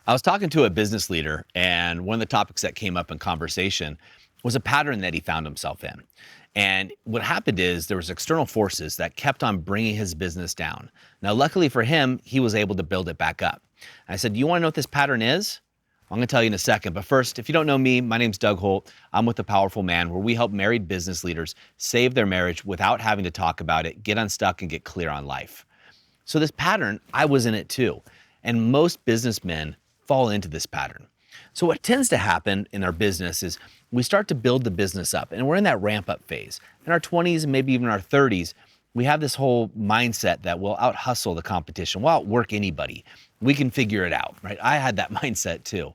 I was talking to a business leader, and one of the topics that came up in conversation was a pattern that he found himself in. And what happened is there was external forces that kept on bringing his business down. Now, luckily for him, he was able to build it back up. And I said, "Do you want to know what this pattern is?" I'm going to tell you in a second. But first, if you don't know me, my name's Doug Holt. I'm with The Powerful Man, where we help married business leaders save their marriage without having to talk about it, get unstuck, and get clear on life. So this pattern, I was in it too. And most businessmen fall into this pattern. So what tends to happen in our business is we start to build the business up, and we're in that ramp up phase. In our 20s and maybe even our 30s, we have this whole mindset that we'll out hustle the competition, we'll outwork anybody. We can figure it out, right? I had that mindset too.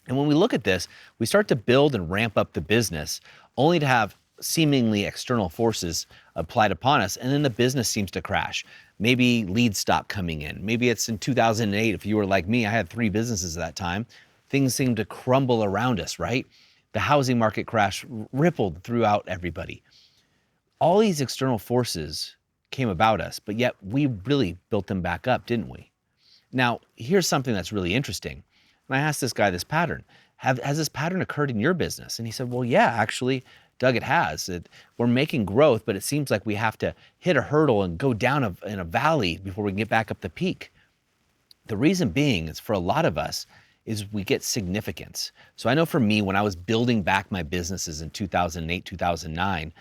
And when we look at this, we start to build and ramp up the business only to have seemingly external forces applied upon us, and then the business seems to crash. Maybe leads stop coming in. Maybe it's in 2008. If you were like me, I had 3 businesses at that time. Things seemed to crumble around us, right? The housing market crash rippled throughout everybody. All these external forces came about us, but yet we really built them back up, didn't we? Now, here's something that's really interesting. And I asked this guy this pattern. Has this pattern occurred in your business? And he said, well, yeah, actually, Doug, it has. We're making growth, but it seems like we have to hit a hurdle and go down in a valley before we can get back up the peak. The reason being is for a lot of us is we get significance. So I know for me, when I was building back my businesses in 2008, 2009,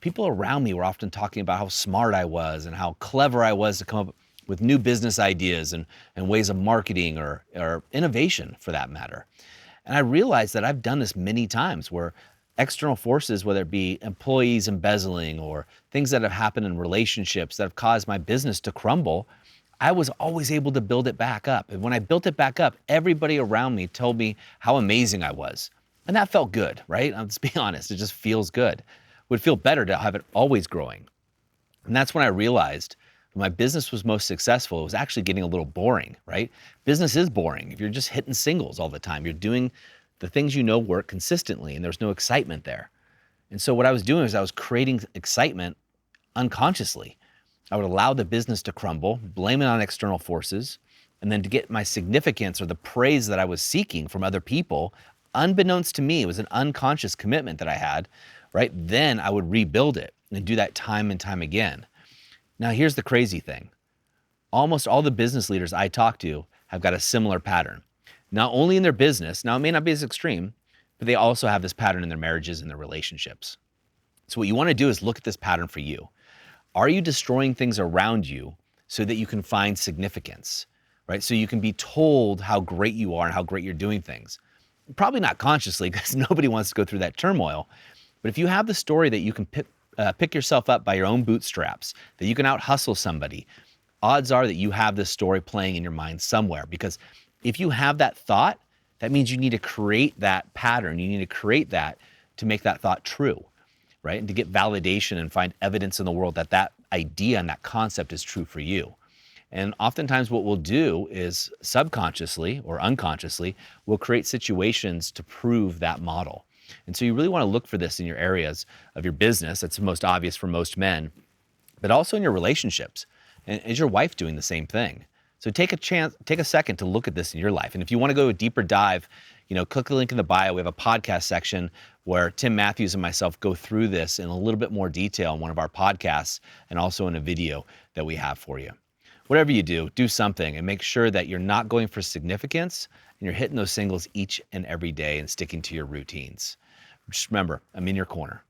people around me were often talking about how smart I was and how clever I was to come up with new business ideas and ways of marketing or innovation for that matter. And I realized that I've done this many times where external forces, whether it be employees embezzling or things that have happened in relationships that have caused my business to crumble, I was always able to build it back up. And when I built it back up, everybody around me told me how amazing I was. And that felt good, right? Let's be honest, it just feels good. It would feel better to have it always growing. And that's when I realized when my business was most successful, it was actually getting a little boring, right? Business is boring if you're just hitting singles all the time. You're doing the things you know work consistently and there's no excitement there. And so what I was doing is I was creating excitement unconsciously. I would allow the business to crumble, blame it on external forces, and then to get my significance or the praise that I was seeking from other people, unbeknownst to me, it was an unconscious commitment that I had, right? Then I would rebuild it and do that time and time again. Now, here's the crazy thing. Almost all the business leaders I talk to have got a similar pattern. Not only in their business, now it may not be as extreme, but they also have this pattern in their marriages and their relationships. So what you want to do is look at this pattern for you. Are you destroying things around you so that you can find significance, right? So you can be told how great you are and how great you're doing things. Probably not consciously, because nobody wants to go through that turmoil. But if you have the story that you can pick yourself up by your own bootstraps, that you can out hustle somebody, odds are that you have this story playing in your mind somewhere. Because if you have that thought, that means you need to create that pattern. You need to create that to make that thought true, right? And to get validation and find evidence in the world that that idea and that concept is true for you. And oftentimes what we'll do is subconsciously or unconsciously, we'll create situations to prove that model. And so you really want to look for this in your areas of your business. That's the most obvious for most men, but also in your relationships. And is your wife doing the same thing? So take a second to look at this in your life. And if you want to go a deeper dive, click the link in the bio. We have a podcast section where Tim Matthews and myself go through this in a little bit more detail in one of our podcasts and also in a video that we have for you. Whatever you do something and make sure that you're not going for significance and you're hitting those singles each and every day and sticking to your routines. Just remember, I'm in your corner.